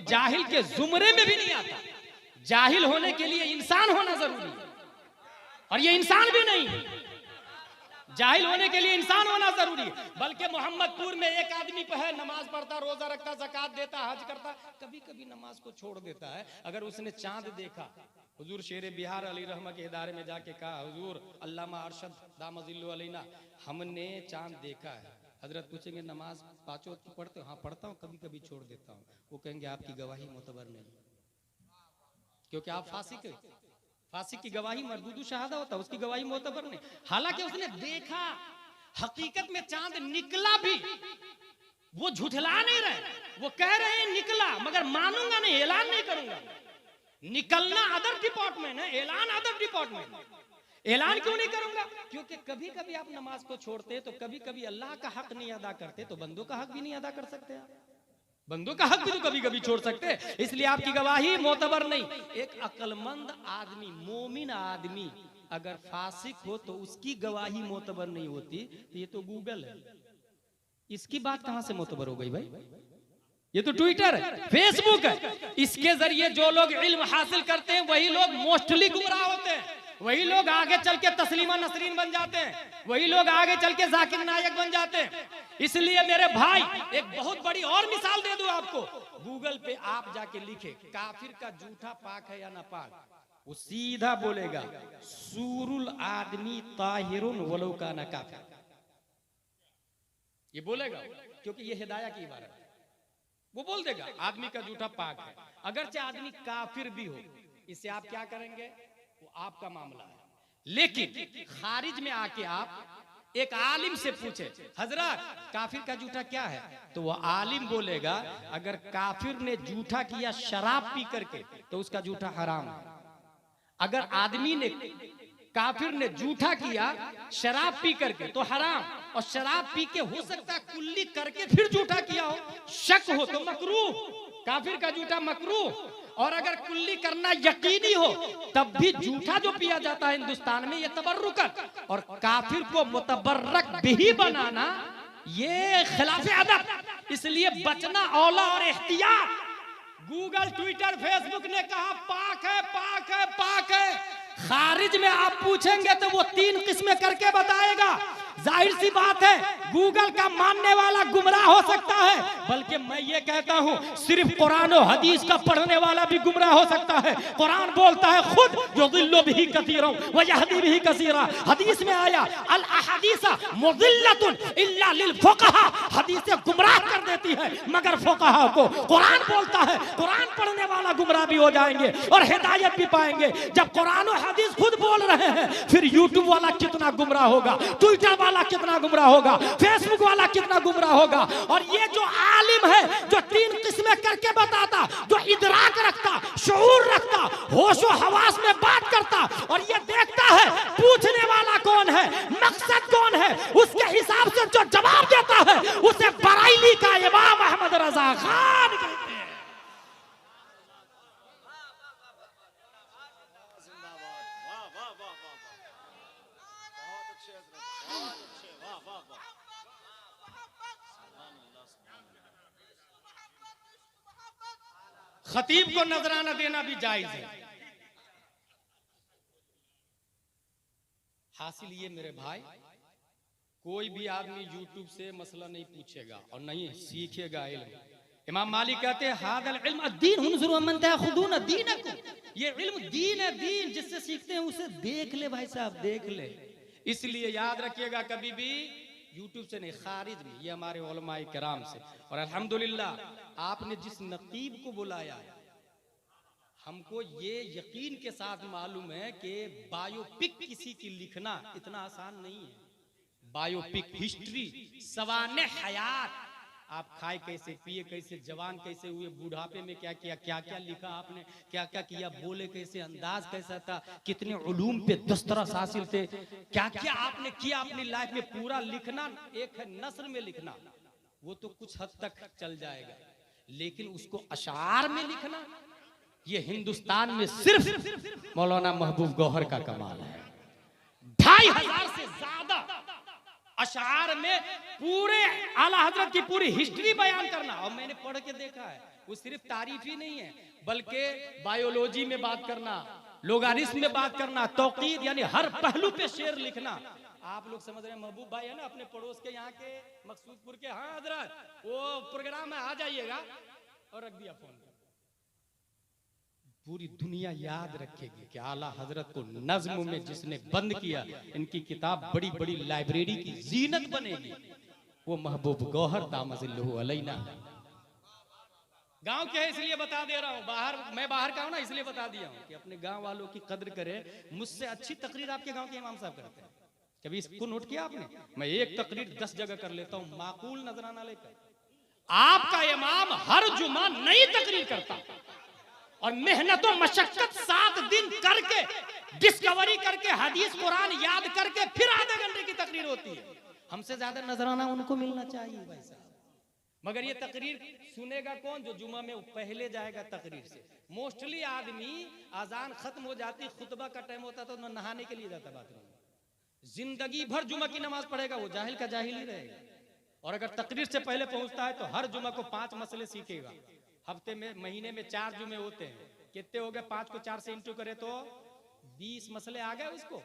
जाहिल के जुमरे में भी नहीं आता। जाहिल होने के लिए इंसान होना जरूरी है, और ये इंसान भी नहीं है। जाहिल होने के लिए इंसान होना जरूरी है। बल्कि मोहम्मदपुर में एक आदमी पे है, नमाज पढ़ता, रोजा रखता, ज़कात देता, हज करता, कभी कभी नमाज को छोड़ देता है। अगर उसने चांद देखा, हुजूर शेर बिहार अली रहमा के इदारे में जाके कहा, हुजूर अल्लामा अरशद दामजिल्लु अलैना, हमने चांद देखा है। हजरत पूछेंगे नमाज पांचों वक्त पढ़ते हो? हाँ पढ़ता हूँ, कभी कभी छोड़ देता हूँ। वो कहेंगे आपकी गवाही मोतबर नहीं, क्योंकि आप फासिक है। फासिक की गवाही मरदूदु शहादा होता, उसकी गवाही मोतबर नहीं। हालांकि उसने देखा, हकीकत में चांद निकला भी, वो झुठला नहीं रहे, वो कह रहे हैं निकला, मगर मानूंगा नहीं, ऐलान नहीं करूंगा। निकलना अदर डिपार्टमेंट है, ऐलान अदर डिपार्टमेंट। ऐलान क्यों नहीं करूंगा? क्योंकि कभी कभी आप नमाज को छोड़ते तो कभी कभी अल्लाह का हक नहीं अदा करते, तो बंदों का हक भी नहीं अदा कर सकते आप। बंदों का हक भी तो कभी कभी छोड़ सकते हैं, इसलिए आपकी गवाही मोतबर नहीं। एक अक्लमंद आदमी, मोमिन आदमी अगर फासिक हो तो उसकी गवाही मोतबर नहीं होती। तो ये तो गूगल है, इसकी बात कहां से मोतबर हो गई भाई? ये तो ट्विटर है, फेसबुक है। इसके जरिए जो लोग इल्म हासिल करते हैं वही लोग मोस्टली गुमराह होते हैं, वही लोग आगे चल के तस्लीमा नसरीन बन जाते हैं, वही लोग आगे चल के जाकिर नायक बन जाते हैं। इसलिए मेरे भाई एक बहुत बड़ी और मिसाल दे दूं आपको। गूगल पे आप जाके लिखे काफिर का जूठा पाक है या ना पाक, वो सीधा बोलेगा सूरुल आदमी ताहिरुन वलो काना काफिर। ये बोलेगा क्योंकि ये हिदाया की इबारत है। वो बोल देगा आदमी का जूठा पाक है, अगरचे आदमी काफिर भी हो। इससे आप क्या करेंगे वो आपका मामला है। लेकिन खारिज में आके आप एक आलिम से पूछे, हजरत काफिर का जूठा क्या है, तो वो आलिम बोलेगा अगर काफिर ने जूठा किया शराब पी करके तो उसका जूठा हराम है। अगर आदमी ने, काफिर ने जूठा किया शराब पी करके तो हराम, और शराब पी के हो सकता है कुल्ली करके फिर जूठा किया हो, शक हो तो मकरूह, काफिर का जूठा मकरूह। और अगर कुल्ली करना यकीनी हो तब भी जूठा जो पिया जाता है हिंदुस्तान में ये तबर्रुकन, और काफिर को मुतबर्रक भी बनाना ये खिलाफ अदब। इसलिए बचना औला और एहतियात। गूगल, ट्विटर, फेसबुक ने कहा पाक है, पाक है, पाक है। खारिज में आप पूछेंगे तो वो 3 किस्में करके बताएगा। जाहिर सी बात है गूगल का मानने वाला गुमराह हो सकता है, बल्कि मैं ये कहता हूँ सिर्फ कुरान और हदीस का पढ़ने वाला भी गुमराह हो सकता है। कुरान बोलता है खुद युदिल्लु बिही कसीरा व यहदी बिही कसीरा। हदीस में आया अल अहदीसा मुदिल्लतुन इल्ला लिल फुक़हा, हदीसें गुमराह कर देती है मगर फुक़हा को। कुरान बोलता है कुरान पढ़ने वाला गुमराह भी हो जाएंगे और हिदायत भी पाएंगे। जब कुरान और हदीस खुद बोल रहे हैं फिर यूट्यूब वाला कितना गुमराह होगा, ट्विटर वाला कितना गुमराह होगा, फेसबुक वाला कितना गुमराह होगा। और ये जो आलिम है जो 3 किस्में करके बताता, जो इदराक रखता, शऊर रखता, होशो हवास में बात करता, और ये देखता है पूछने वाला कौन है, मकसद कौन है, उसके हिसाब से जो जवाब देता है उसे बरेली का इमाम अहमद रजा खान कहते हैं। खतीब को नजराना देना भी जायज है। हासिल ये मेरे भाई, कोई भी आदमी यूट्यूब से मसला नहीं पूछेगा और नहीं सीखेगा इल्म। इमाम मालिक कहते हैं हादल इल्म अद्दीन हुनजुरु मन ताखुदून दीनकुम, ये इल्म दीन है, दीन जिससे सीखते हैं उसे देख ले भाई साहब, देख ले। इसलिए याद रखिएगा कभी भी यूट्यूब से नहीं, खारिज में, ये हमारे उलमाए किराम से। और अल्हम्दुलिल्लाह आपने जिस नकीब को बुलाया, हमको ये यकीन के साथ मालूम है कि बायोपिक किसी की लिखना इतना आसान नहीं है। बायोपिक, हिस्ट्री, सवाने हयात, आप खाए कैसे, पिए कैसे, जवान कैसे हुए, बुढ़ापे में क्या किया, क्या क्या लिखा आपने, क्या क्या किया, बोले कैसे, अंदाज कैसा था, कितने उलूम पे दस्तरस हासिल थे, क्या क्या आपने किया अपनी लाइफ में, पूरा लिखना। एक है नस्र में लिखना, वो तो कुछ हद तक चल जाएगा, लेकिन उसको अशार में लिखना, ये हिंदुस्तान में सिर्फ मौलाना महबूब गौहर का कमाल है। 2500 से ज्यादा अशार में पूरे आला हजरत की पूरी हिस्ट्री बयान करना। और मैंने पढ़ के देखा है वो सिर्फ तारीफ ही नहीं है, बल्कि बायोलॉजी में बात करना, लोगारिस्म में बात करना, तौकीद यानी हर पहलू पे शेर लिखना। आप लोग समझ रहे हैं, महबूब भाई है ना अपने पड़ोस के यहाँ के मकसूदपुर के, हाँ हजरत वो प्रोग्राम में आ जाइएगा, और रख दिया फोन। पूरी दुनिया याद रखेगी कि आला हजरत को नज्म में जिसने बंद किया, इनकी किताब बड़ी बड़ी लाइब्रेरी की जीनत बनेगी, वो महबूब गौहर दामजिल्लुहु अलैना। गांव के है इसलिए बता दे रहा हूं, बाहर मैं बाहर का हूं ना, इसलिए बता दिया हूं कि अपने गांव वालों की कद्र करें। मुझसे अच्छी तकरीर आपके गांव के इमाम साहब करते हैं। कभी इसको नोट किया आपने? मैं एक तकरीर 10 जगह कर लेता हूं, माकूल नजराना लेकर। आपका इमाम हर जुमा नई तकरीर करता और मेहनत और मशक्कत 7 दिन करके, डिस्कवरी करके, हदीस कुरान याद करके फिर आधे घंटे की तकरीर होती है। हमसे ज्यादा नजराना उनको मिलना चाहिए भाई साहब। मगर ये तकरीर सुनेगा कौन? जो जुमा में पहले जाएगा तकरीर से। मोस्टली आदमी आजान खत्म हो जाती, खुतबा का टाइम होता तो नहाने के लिए जाता बाथरूम में, जिंदगी भर जुमा की नमाज पढ़ेगा, वो जाहिल का जाहिल ही रहेगा। और अगर तकरीर से पहले पहुंचता है तो हर जुमा को 5 मसले सीखेगा। हफ्ते में, महीने में 4 जुमे होते हैं, कितने हो गए? 5 को 4 से इंटू करे तो 20 मसले आ गए उसको।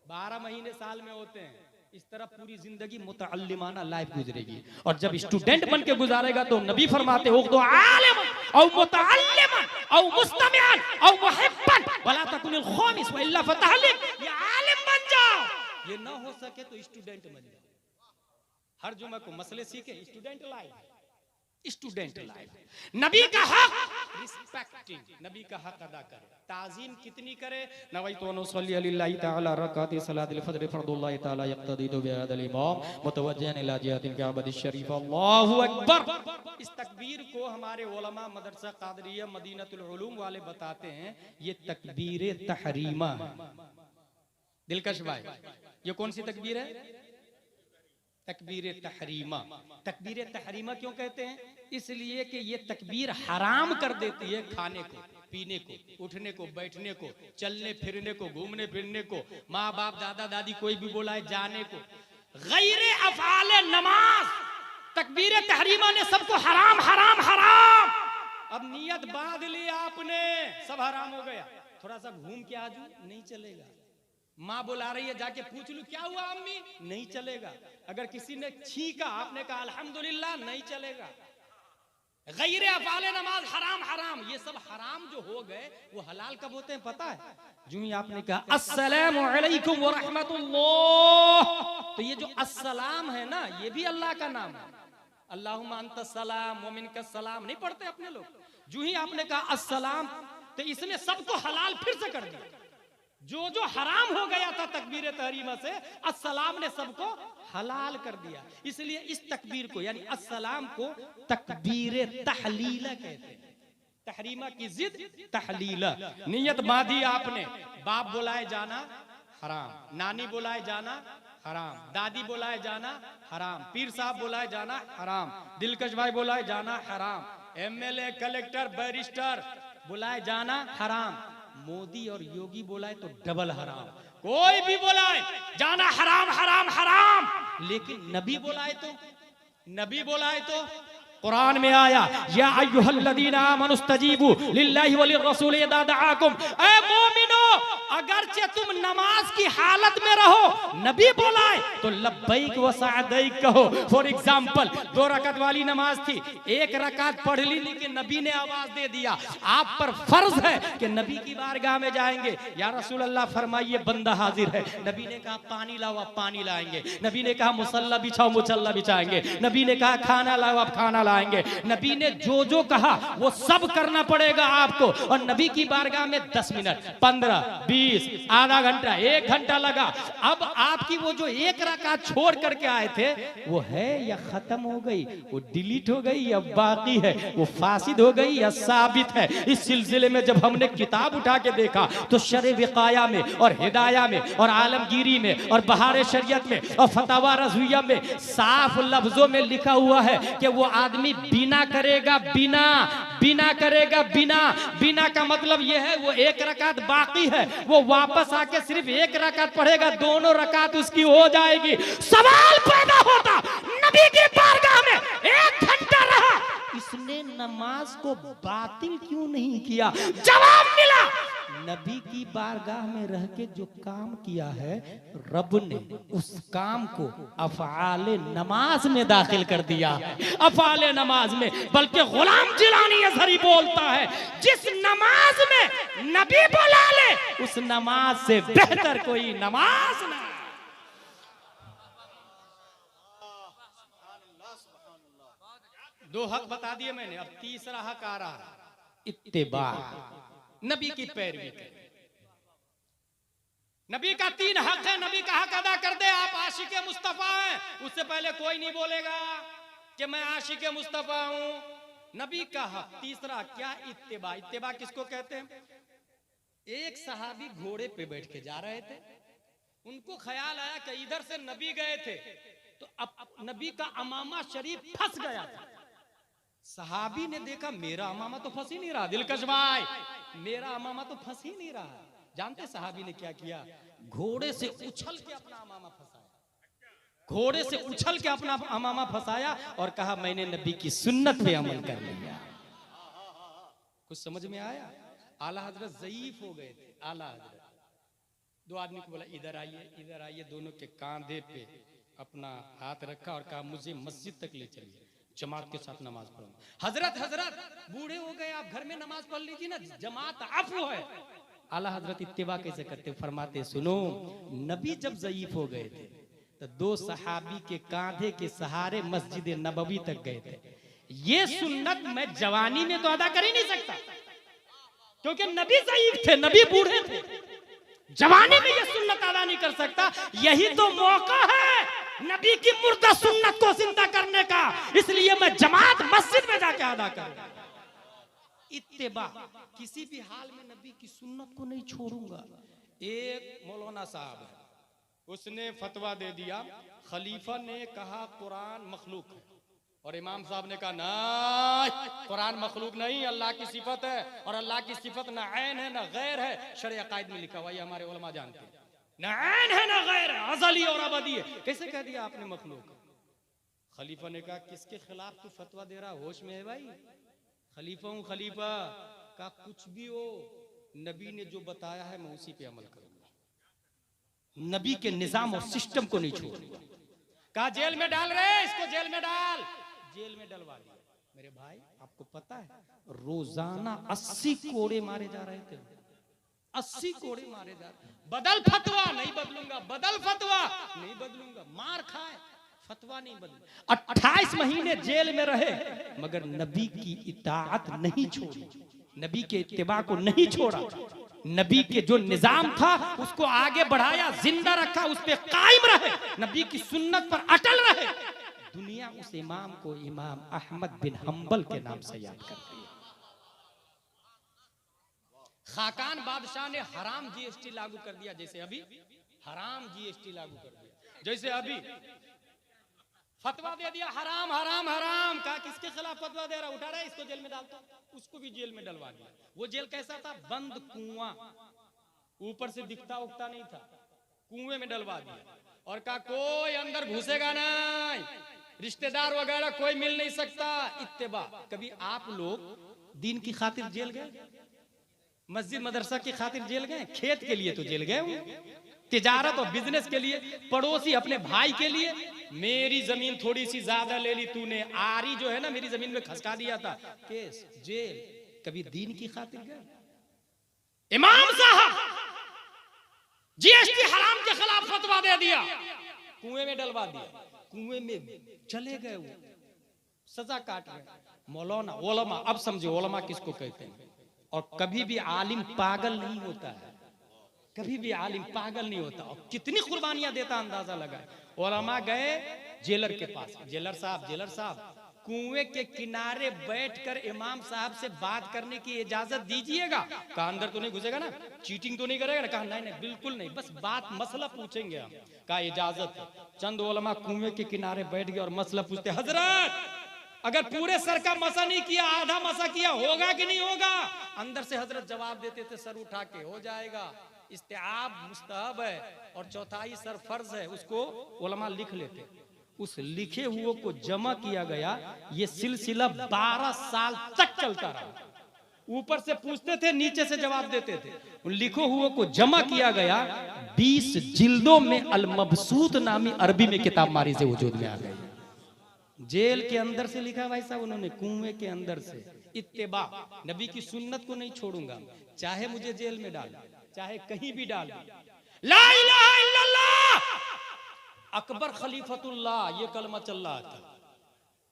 12 महीने साल में होते हैं। इस तरह पूरी जिंदगी मुतअल्लिमाना लाइफ गुजरेगी। और जब स्टूडेंट बन के गुजारेगा तो नबी फरमाते हो तो आलिमन औ मुतअल्लिमन औ मुस्तमिअन औ मुहिब्बन वला तकुनिल खामिस व इल्ला फतहलिक। ये आलिम बन जाओ, ये ना हो सके तो स्टूडेंट बन जाओ। हर जुमा को मसले सीखे, स्टूडेंट लाइफ, स्टूडेंट लाइफ। नबी का हक रिस्पेक्टिंग, नबी का हक अदा करे, ताजीम कितनी करे। नवैतु अन उसल्ली लिल्लाहि तआला रकाती सलातिल फज्र फर्दुल्लाहि तआला यक्तदी बिहादल इमाम मुतवज्जिहन इला जिहातिल काबा शरीफ। अल्लाहु अकबर। इस तकबीर को हमारे उलमा मदरसा कादरिया मदीनतुल उलूम वाले बताते हैं ये तकबीर तहरीमा है। दिलकश भाई, ये कौन सी तकबीर है? तकबीर तहरीमा। तकबीर तहरीमा क्यों कहते हैं? इसलिए कि ये तकबीर हराम कर देती है खाने को, पीने को, उठने को, बैठने को, चलने फिरने को, घूमने फिरने को, माँ बाप दादा दादी कोई भी बोलाए जाने को। गैरे अफ़आले नमाज तकबीर तहरीमा ने सबको हराम हराम हराम। अब नियत बांध ली आपने, सब हराम हो गया। थोड़ा सा घूम के आजू, नहीं चलेगा। माँ बुला रही है, जाके पूछ लूं क्या हुआ अम्मी, नहीं चलेगा। अगर किसी ने छींका, आपने कहा अल्हम्दुलिल्लाह, नहीं चलेगा। गैरे अफ़आले नमाज हराम हराम। ये सब हराम जो हो गए वो हलाल कब होते हैं पता है? जो ही आपने कहा अस्सलामु अलैकुम व रहमतुल्लाह, तो ये जो अस्सलाम है ना, ये भी अल्लाह का नाम है। अल्लाहुम्मा अंतस सलाम व मिनकस सलाम नहीं पढ़ते अपने लोग। जो ही आपने कहा अस्सलाम, तो इसने सबको हलाल फिर से कर दिया। जो जो हराम हो गया था तकबीर तहरीमा से, अस्सलाम ने सबको हलाल कर दिया। इसलिए इस तकबीर को यानी अस्सलाम को तकबीर तहलीला कहते हैं। तहरीमा की जिद तहलीला। नियत बांधी आपने, बाप बुलाए जाना हराम, नानी बुलाए जाना हराम, दादी बुलाए जाना हराम, पीर साहब बुलाए जाना हराम, दिलकश भाई बुलाए जाना हराम, एमएलए कलेक्टर बैरिस्टर बुलाए जाना हराम, मोदी और योगी बुलाए तो डबल हराम। कोई भी बुलाए जाना हराम हराम हराम। लेकिन नबी बुलाए तो, नबी बुलाए तो कुरान में आया या अय्युहल्लज़ीना आमनुस्तजीबू लिल्लाहि व लिर्रसूल इज़ा दआकुम। ऐ मोमिनो, अगरचे तुम नमाज की हालत में रहो, नबी बुलाए तो लब्बैक व सअदैक कहो। फॉर एग्जांपल 2 रकात वाली नमाज थी, 1 रकात पढ़ ली, लेकिन नबी ने आवाज दे दिया। आप पर फर्ज है कि नबी की बारगाह में जाएंगे, या रसूल अल्लाह फरमाइए बंदा हाजिर है। नबी ने कहा पानी लाओ, आप पानी लाएंगे। नबी ने कहा मुसल्ला बिछाओ, मुसल्ला बिछाएंगे। नबी ने कहा खाना लाओ, आप खाना लाएंगे। नबी ने जो जो कहा वो सब करना पड़ेगा आपको। और नबी की बारगाह में 10 मिनट, 15, 20, आधा घंटा, 1 घंटा लगा। अब आपकी वो जो 1 रकात छोड़ करके आए थे, वो है या खत्म हो गई, वो डिलीट हो गई या बाकी है, वो फासिद हो गई या साबित है। इस सिलसिले में जब हमने किताब उठा के देखा तो शरे विकाया में और हिदाया में और आलमगीरी में और बहार शरीयत में और फतावा रज़विया में साफ लफ्जों में लिखा हुआ है कि वो आदमी बिना करेगा, बिना बिना करेगा, बिना बिना का मतलब यह है वो 1 रकात बाकी है, वो वापस आके सिर्फ 1 रकात पढ़ेगा, दोनों रकात उसकी हो जाएगी। सवाल पैदा होता, नबी की बारगाह में 1 घंटा रहा, इस उसने नमाज को बातिल क्यों नहीं किया? जवाब मिला, नबी की बारगाह में रह के जो काम किया है, रब ने उस काम को अफ़आले नमाज में दाखिल कर दिया है। अफ़आले नमाज में, बल्कि गुलाम जिलानी अज़हरी बोलता है, जिस नमाज में नबी बुला ले, उस नमाज से बेहतर कोई नमाज नहीं। दो हक बता दिए मैंने, अब तीसरा हक आ रहा है, इत्तिबा, नबी की पैरवी करें। नबी का 3 हक है, नबी का हक अदा कर दे, आप आशिक मुस्तफा हैं, उससे पहले कोई नहीं बोलेगा कि मैं आशिक मुस्तफा हूं। नबी का हक तीसरा क्या? इत्तिबा। इत्तिबा किसको कहते हैं? एक सहाबी घोड़े पे बैठ के जा रहे थे, उनको ख्याल आया कि इधर से नबी गए थे, तो अब नबी का अमामा शरीफ फंस गया था। सहाबी ने देखा मेरा अमामा तो फंस ही नहीं रहा, दिलकश भाई मेरा अमामा तो फंस ही नहीं रहा। जानते सहाबी ने क्या किया? घोड़े से उछल के अपना अमामा फंसाया, घोड़े से उछल के अपना अमामा फंसाया और कहा मैंने नबी की सुन्नत पे अमल कर लिया। कुछ समझ में आया? आला हजरत ज़ईफ हो गए थे। आला हजरत 2 आदमी को बोला इधर आइए, इधर आइए, दोनों के कांधे पे अपना हाथ रखा और कहा मुझे मस्जिद तक ले चलिए, जमात के साथ नमाज पढ़ूंगा। हजरत बूढ़े हो गए, आप घर में नमाज पढ़ लीजिए ना, जमात अफ़्व है। आला हजरत इत्तिबा कैसे करते? फरमाते सुनो, नबी जब ज़ईफ हो गए थे तो 2 सहाबी के कांधे के सहारे मस्जिद नबवी तक गए थे। ये सुन्नत मैं जवानी में तो अदा कर ही नहीं सकता, क्योंकि नबी ज़ईफ थे, नबी बूढ़े थे, जवानी में ये सुन्नत अदा नहीं कर सकता। यही तो मौका है नबी की मुर्दा सुन्नत को जिंदा करने का, इसलिए मैं जमात मस्जिद में जाके अदा करूंगा। इत्तिबा, किसी भी हाल में नबी की सुन्नत को नहीं छोड़ूंगा। एक मौलाना साहब है, उसने फतवा दे दिया, खलीफा ने कहा कुरान मखलूक है, और इमाम साहब ने कहा नहीं, कुरान मखलूक नहीं, अल्लाह की सिफत है, और अल्लाह की सिफत ना ऐन है ना गैर है। शरअ अकायद में लिखा हुआ, ये हमारे उलमा जानते हैं, ना ऐन है ना गैर है, अज़ली और अबदी है। कैसे कह दिया आपने मखलूक? खलीफा ने कहा किसके खिलाफ तू फतवा दे रहा, होश में है भाई? खलीफा हूं खलीफा। का कुछ भी हो, नबी ने जो बताया है मैं उसी पे अमल करूंगा, नबी के निजाम और सिस्टम को नहीं छोड़ूंगा। कहा जेल में डाल रहे, इसको जेल में डाल, जेल में डलवा दिया। मेरे भाई आपको पता है रोजाना 80 कोड़े मारे जा रहे थे, 80 कोड़े मारे जा रहे। बदल फतवा, नहीं बदलूंगा, बदल फतवा, नहीं बदलूंगा, मार खाए, फतवा नहीं बदल। 28 महीने जेल में रहे, मगर नबी की इताअत नहीं छोड़ी, नबी के इत्तिबा को नहीं छोड़ा, नबी के जो निजाम था उसको आगे बढ़ाया, जिंदा रखा, उस पे कायम रहे, नबी की सुन्नत पर अटल रहे। दुनिया उस इमाम को इमाम अहमद बिन हंबल के नाम से याद करती है। खाकान बादशाह ने हराम जीएसटी लागू कर दिया, जैसे अभी हराम जीएसटी लागू कर दिया, जैसे अभी फतवा दे दिया हराम हराम हराम। कहा किसके खिलाफ फतवा दे रहा, उठा रहा है, इसको जेल में डालता, उसको भी जेल में डलवा दिया। वो जेल कैसा था? बंद कुआं, ऊपर से दिखता उगता नहीं था, कुएं में डलवा दिया, और कहा कोई अंदर घुसेगा नहीं, रिश्तेदार वगैरह कोई मिल नहीं सकता। इत्तिबा। कभी आप लोग दीन की खातिर जेल गए? मस्जिद मदरसा की खातिर जेल गए? खेत के लिए तो जेल गए होंगे, तिजारत और बिजनेस के लिए, पड़ोसी अपने भाई के लिए, मेरी जमीन थोड़ी सी ज्यादा ले ली तूने, आरी जो है ना मेरी जमीन में खसका दिया था, केस जेल। कभी दीन की खातिर गए? इमाम साहब जीएसटी हराम के खिलाफ फतवा दे दिया, कुएं में डलवा दिया, कुएं में चले गए, वो सजा काट रहे। मौलाना उलमा, अब समझो उलमा किसको कहते हैं। और कभी भी आलिम पागल नहीं होता है, कभी भी आलिम पागल नहीं होता, और कितनी कुर्बानियां देता अंदाजा लगा। उलमा गए जेलर के पास, जेलर साहब कुएं के किनारे बैठकर इमाम साहब से बात करने की इजाजत दीजिएगा। कहा अंदर तो नहीं घुसेगा ना, चीटिंग तो नहीं करेगा ना? कहा नहीं बिल्कुल नहीं, बस बात मसला पूछेंगे हम। कहा इजाजत है। चंद उलमा कुएं के किनारे बैठ गए और मसला पूछते, हजरत अगर पूरे सर का मसा नहीं किया, आधा मसा किया, होगा कि नहीं होगा? अंदर से हजरत जवाब देते थे सर उठा के, हो जाएगा, इस्तेआब मुस्तहब है और चौथाई सर फर्ज है, उसको उलमा लिख लेते। उस लिखे हुए को जमा किया गया। ये सिलसिला 12 साल तक चलता रहा। ऊपर से पूछते थे, नीचे से जवाब देते थे। उन लिखे हुए को जमा किया गया। 20 जिल्दों में अल-मबसूत नामी अरबी में किताब मारी से वजूद में आ गई। जेल के अंदर से लिखा भाई साहब उन्होंने, कुएं के अंदर से। इत्तेबा, नबी की सुन्नत को नहीं छोड़ूंगा, चाहे मुझे जेल में डाल, चाहे कहीं भी डाल। ला इलाहा इल्लल्लाह अकबर खलीफतुल्लाह, ये कलमा चल रहा था।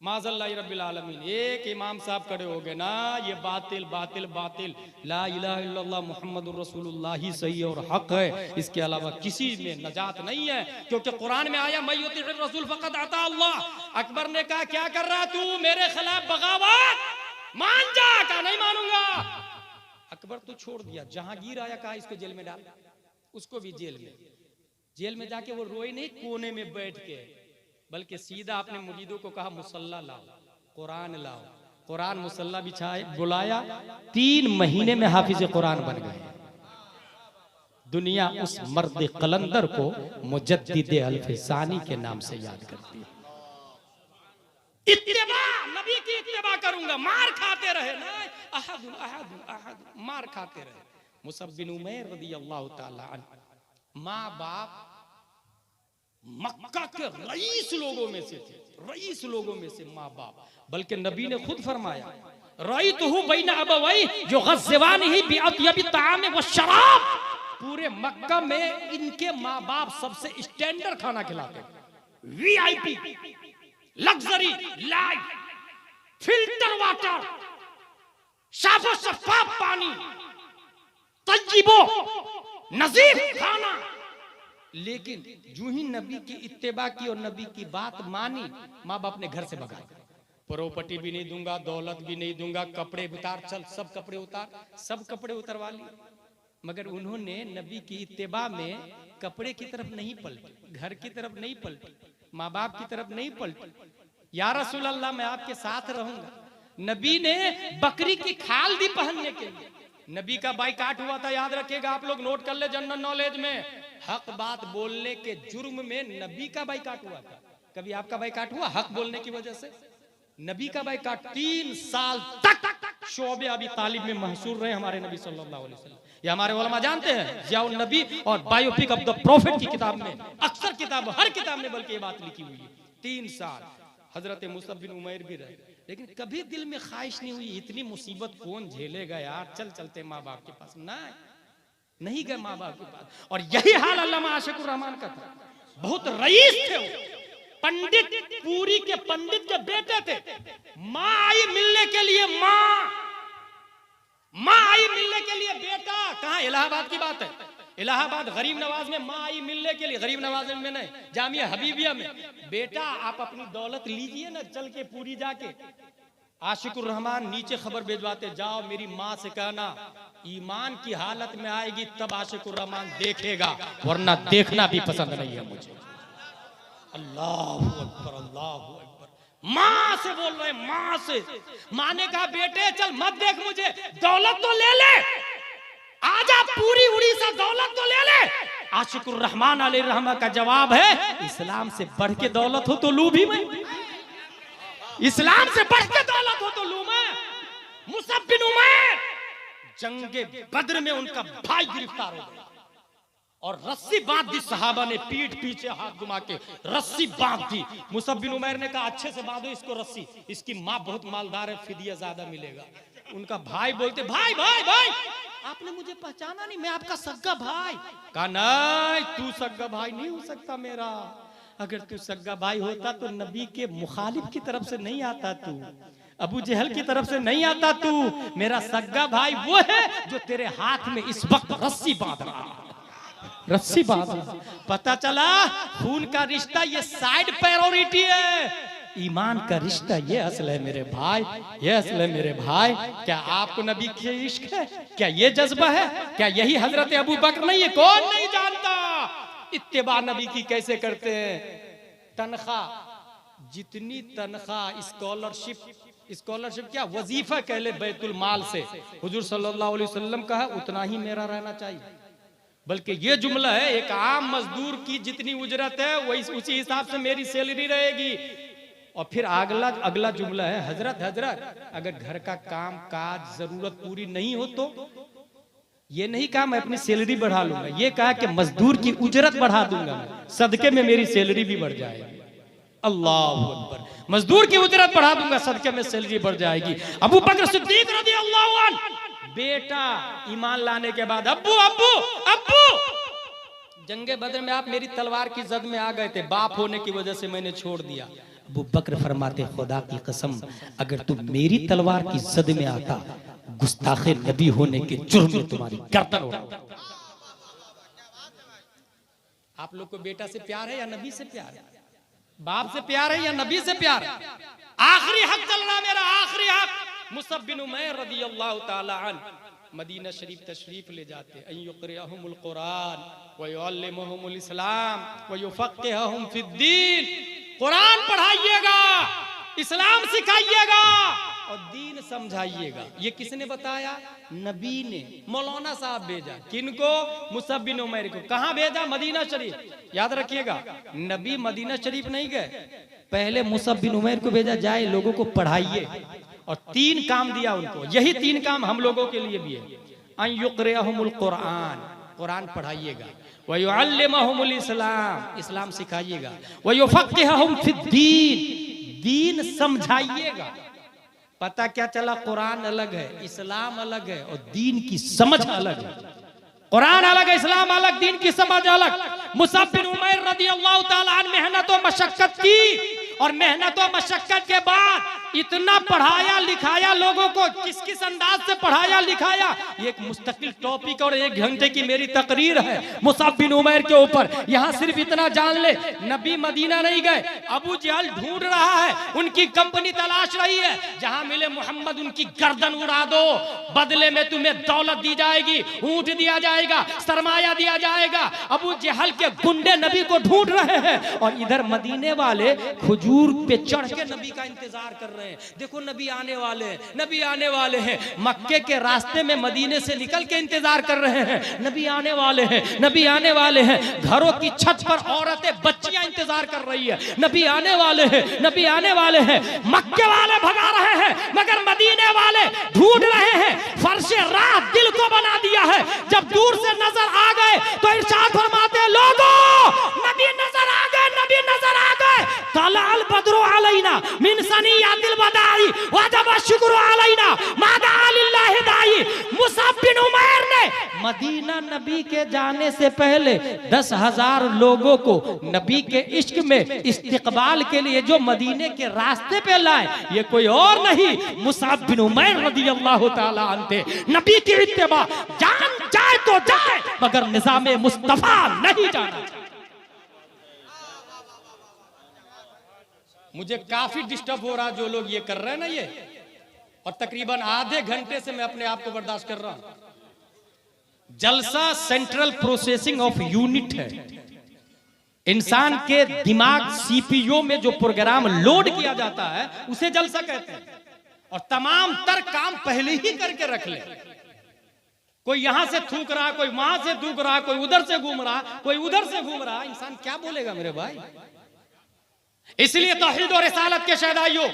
माज़ल्लाहि रब्बिल आलमीन। एक इमाम साहब खड़े हो गए ना, ये बातिल बातिल बातिल, ला इलाहा इल्लल्लाह मुहम्मदुर रसूलुल्लाह ही सही और हक है, इसके अलावा किसी में नजात नहीं है, क्योंकि कुरान में आया मैं युतिइर रसूल फक़द अता अल्लाह। अकबर ने कहा क्या कर रहा तू, मेरे खिलाफ बगावत, मान जा। कहा नहीं मानूंगा। अकबर तो छोड़ दिया। जहांगीर आया, कहा इसको जेल में डाल, उसको भी जेल में। जेल में जाके वो रोए नहीं कोने में बैठ के, बल्कि सीधा अपने मुरीदों को कहा मुसल्ला लाओ, कुरान लाओ। कुरान मुसल्ला बिछाए, बुलाया। 3 महीने में हाफिज कुरान बन गए। दुनिया उस मर्द कलंदर को मुजद्दिद अल-फ़सानी के नाम से याद करती है। इत्तिबा, नबी की इत्तिबा करूंगा। मार खाते रहे ना, अहद अहद अहद, मार खाते रहे। मुसअब बिन उमैर रदियल्लाहु ताला अन्हु, माँ बाप मक्का के रईस लोगों में से थे, रईस लोगों में से माँ बाप। बल्कि नबी ने खुद फरमाया, रअयतुहु बैन अबवैहि युग़ज़्ज़िवानिही बिअत्यबि ताआम व शराब। पूरे मक्का में इनके माँ बाप सबसे स्टैंडर्ड खाना खिलाते, VIP, luxury life, filter water, साफो शफाफ पानी, तय्यिबो नजीफ खाना। लेकिन जो ही नबी की इत्तेबा की और नबी की बात मानी, माँ बाप ने घर से भगाया। प्रॉपर्टी भी नहीं दूंगा, दौलत भी नहीं दूंगा, कपड़े उतार, चल सब कपड़े उतार, सब कपड़े उतरवा लिए। मगर उन्होंने नबी की इत्तेबा में कपड़े की तरफ नहीं पलटे, घर की तरफ नहीं पलटे, माँ बाप की तरफ नहीं पलटे। या रसूल अल्लाह मैं आपके साथ रहूंगा। नबी ने बकरी की खाल दी पहनने के लिए। नबी का बाइकाट हुआ था, याद रखिएगा आप लोग, नोट कर ले जनरल नॉलेज में। हक बात बोलने के जुर्म में नबी का बाइकाट हुआ था। कभी आपका बाइकाट हुआ हक बोलने की वजह से? नबी का बाइकाट 3 साल तक शोबे अबी तालिब में महसूर रहे हमारे नबी सल्लल्लाहु अलैहि वसल्लम। ये हमारे उलमा जानते हैं। ज़ियाउन नबी और बायोपिक ऑफ द प्रॉफिट की किताब में, अक्सर किताब, हर किताब में बल्कि ये बात लिखी हुई है। 3 साल हजरत मुसअब बिन उमैर भी रहे, लेकिन कभी दिल में ख्वाहिश नहीं हुई इतनी मुसीबत कौन झेलेगा यार, चल चलते माँ बाप के पास। नहीं गए माँ बाप के पास। और यही हाल अल्लामा आशिकुर रहमान का था। बहुत रईस थे वो, पंडित, पूरी के पंडित के बेटे थे। माँ आई मिलने के लिए, माँ आई मिलने के लिए बेटा। कहाँ? इलाहाबाद की बात है। इलाहाबाद गरीब नवाज में माँ आई मिलने के लिए, गरीब नवाज में नहीं, जामिया हबीबिया में। बेटा आप अपनी दौलत लीजिए ना, चल के पूरी जाके। आशिकुर रहमान नीचे खबर भेजवाते, जाओ मेरी माँ से कहना ईमान की हालत में आएगी तब आशिकुर रहमान देखेगा, वरना देखना भी पसंद नहीं है मुझे। अल्लाहु अकबर, अल्लाहु अकबर। माँ से बोल रहे, माँ से। माँ ने कहा बेटे चल मत देख मुझे, दौलत तो ले ले, आजा पूरी उड़ीसा दौलत तो ले ले। आशिकुर रहमान अलैहिर्रहमा का जवाब है, इस्लाम से बढ़ के दौलत हो तो लूं भी मैं, इस्लाम से बढ़ के दौलत हो तो लूं मैं। मुसअब बिन उमैर जंगे बद्र में उनका भाई गिरफ्तार हो गया और रस्सी बांध दी। सहाबा ने पीठ पीछे हाथ घुमा के रस्सी बांध दी। मुसअब बिन उमैर ने कहा अच्छे से बांधो इसको रस्सी, इसकी माँ बहुत मालदार है, फिदिया ज्यादा मिलेगा। उनका भाई बोलते, भाई भाई भाई आपने मुझे पहचाना नहीं, मैं आपका सग्गा भाई। कहा नहीं, तू सग्गा भाई नहीं हो सकता मेरा। अगर तू सग्गा भाई होता तो नबी के मुखालिफ की तरफ से नहीं आता, तू अबू जहल की तरफ से नहीं आता। तू मेरा सग्गा भाई वो है जो तेरे हाथ में इस वक्त रस्सी बांध रहा है, रस्सी बांध रहा। पता चला खून का रिश्ता ये साइड प्रायोरिटी है, ईमान का रिश्ता ये असल है मेरे भाई, ये असल है मेरे भाई। क्या आपको नबी की इश्क है? क्या ये जज्बा है? क्या यही हजरत अबू बकर नहीं है? कौन नहीं जानता इत्तिबा नबी की कैसे करते हैं। तनख्वाह, जितनी तनख्वाह स्कॉलरशिप क्या वजीफा कह ले बैतुल माल से हुजूर सल्लल्लाहु अलैहि वसल्लम का है, उतना ही मेरा रहना चाहिए। बल्कि ये जुमला है, एक आम मजदूर की जितनी उजरत है वही उसी हिसाब से मेरी सैलरी रहेगी। और फिर अगला जुमला है, हजरत अगर घर का काम काज जरूरत पूरी नहीं हो तो ये नहीं कहा मैं अपनी सैलरी बढ़ा लूंगा, ये कहा कि मजदूर की उजरत बढ़ा दूंगा, सदके में मेरी सैलरी भी बढ़ जाएगी। अल्लाह अकबर, मजदूर की उजरत बढ़ा दूंगा, सदके में सैलरी बढ़ जाएगी। अबू बकर सिद्दीक रज़ियल्लाहु अन्हु बेटा ईमान लाने के बाद अब्बू अब्बू अब्बू, जंगे बदर में आप मेरी तलवार की जद में आ गए थे, बाप होने की वजह से मैंने छोड़ दिया। अबू बकर फरमाते खुदा की कसम अगर तू मेरी तलवार की जद में आता, गुस्ताखे नबी होने के जुर्म में तुम्हारी गर्दन उड़ाता। आप लोग को बेटा से प्यार है या नबी से प्यार है? बाप से प्यार है या नबी से प्यार है? आखिरी हक चल रहा मेरा, आखिरी हक। मुसअब बिन उमैर रज़ियल्लाहु ताला अन्हु मदीना शरीफ तशरीफ ले जाते, अय्युक़रिअहुमुल कुरान व युअल्लिमुहुमुल इस्लाम व युफ़क़्क़िहुहुम फ़िद्दीन। कुरान पढ़ाइएगा, इस्लाम सिखाइएगा और दीन समझाइएगा। ये किसने बताया? नबी ने। मौलाना साहब भेजा, किनको? मुसअब बिन उमैर को। कहां भेजा? मदीना शरीफ। याद रखिएगा, नबी मदीना शरीफ नहीं गए, पहले मुसअब बिन उमैर को भेजा, जाए लोगों को पढ़ाइए। और 3 काम दिया उनको, यही 3 काम हम लोगों के लिए भी है। अन युक़रिअहुमुल कुरान, कुरान पढ़ाइएगा, व युअल्लिमुहुमुल इस्लाम, इस्लाम सिखाइएगा, व युफ़क़्क़िहुहुम फ़िद्दीन, दीन समझाइएगा। पता क्या चला? कुरान अलग है, इस्लाम अलग है और दीन की समझ अलग है। कुरान अलग है, इस्लाम अलग, दीन की समझ अलग। मुसअब बिन उमैर रज़ियल्लाहु ताला अन्हु मेहनत और मशक्कत की, और मेहनत और मशक्कत के बाद इतना पढ़ाया लिखाया लोगों को, किस किस अंदाज से पढ़ाया लिखाया, ये एक मुस्तकिल टॉपिक और 1 घंटे की मेरी तकरीर है मुसअब बिन उमैर के ऊपर। यहाँ सिर्फ इतना जान ले, नबी मदीना नहीं गए, अबू जहल ढूंढ रहा है, उनकी कंपनी तलाश रही है, जहां मिले मोहम्मद उनकी गर्दन उड़ा दो, बदले में तुम्हें दौलत दी जाएगी, ऊंट दिया जाएगा, सरमाया दिया जाएगा। अबू जहल के गुंडे नबी को ढूंढ रहे हैं और इधर मदीने वाले खजूर पे चढ़ के नबी का इंतजार कर रहे हैं। देखो नबी आने वाले हैं, नबी आने वाले हैं। मक्के के रास्ते में मदीने से निकल के इंतजार कर रहे हैं, नबी आने वाले हैं, नबी आने वाले हैं। घरों की छत पर औरतें बच्चियां इंतजार कर रही है, नबी आने वाले हैं, नबी आने वाले हैं। मक्के वाले भगा रहे हैं मगर मदीने वाले ढूंढ रहे हैं। फर्शे राह दिल को बना दिया है। जब दूर से नजर आ गए तो इरशाद फरमाते, लोगों नबी नजर आ गए, नबी नजर आ गए। तलाल बदरो अलैना मिन सनियातिल बदाई वजब शुक्र अलैना मादा लिल्लाहि दाई। मुसअब बिन उमैर ने मदीना नबी के जाने से पहले 10,000 लोगों को नबी के इश्क में इस्तिकबाल के लिए जो मदीने के रास्ते पे लाए, ये कोई और नहीं मुसअब बिन उमैर रज़ियल्लाहु ताला अन्हु थे। नबी की इत्तिबा, जान जाए तो जाए मगर निज़ामे मुस्तफा नहीं जाना। मुझे काफी डिस्टर्ब हो रहा जो लोग ये कर रहे हैं ना ये, और तकरीबन आधे घंटे से मैं अपने आप को बर्दाश्त कर रहा हूं। जलसा सेंट्रल प्रोसेसिंग ऑफ यूनिट है, इंसान के दिमाग सीपीयू में जो प्रोग्राम लोड किया जाता है उसे जलसा कहते हैं। और तमाम तर काम पहले ही करके रख ले। कोई यहां से थूक रहा, कोई वहां से थूक रहा, कोई उधर से घूम रहा, कोई उधर से घूम रहा, इंसान क्या बोलेगा मेरे भाई? इसलिए तौहीद और रिसालत के शहदाइयों,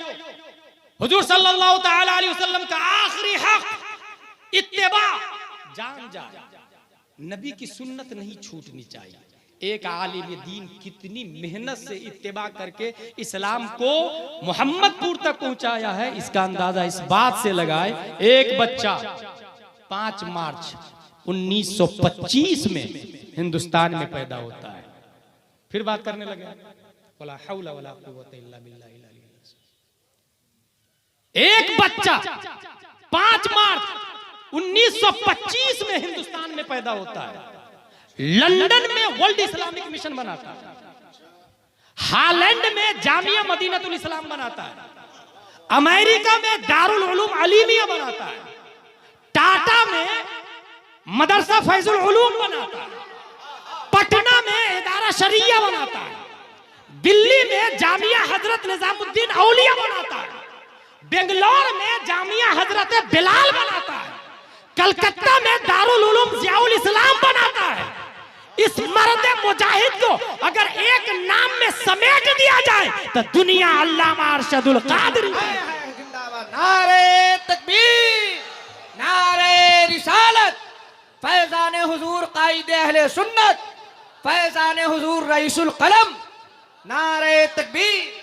हुजूर सल्लल्लाहु ताला अलैहि वसल्लम का आखिरी हक इत्तिबा, जान जा, नबी की सुन्नत नहीं छूटनी चाहिए। एक आलिम दीन कितनी मेहनत से इत्तिबा करके इस्लाम को मोहम्मदपुर तक पहुंचाया है, इसका अंदाजा इस बात से लगाए। एक बच्चा 5 मार्च 1925 में हिंदुस्तान में पैदा होता है। फिर बात करने लगे, वला हौला वला कुव्वता इल्ला बिल्लाहिल अलील अज़ीम। एक बच्चा 5 मार्च 1925 में हिंदुस्तान में पैदा होता है, लंदन में वर्ल्ड इस्लामिक मिशन बनाता है, हालैंड में जामिया मदीनतुल इस्लाम बनाता है, अमेरिका में दारुल उलूम अलीमिया बनाता है, टाटा में मदरसा फैजुल उलूम बनाता है, पटना में इदारा शरिया बनाता है, दिल्ली में जामिया हजरत निजामुद्दीन औलिया बनाता है, बेंगलोर में जामिया हजरत बिलाल बनाता है, कलकत्ता में दारुल उलूम ज़ियाउल इस्लाम बनाता है। इस मर्द मुजाहिद को अगर एक नाम में समेट दिया जाए तो दुनिया अल्लामा अरशदुल कादरी। नारे तकबीर, नारे रिसालत, फैजान हुजूर कायदे अहले सुन्नत, फैजान हुजूर रईसुल कलम, नारे तकबीर।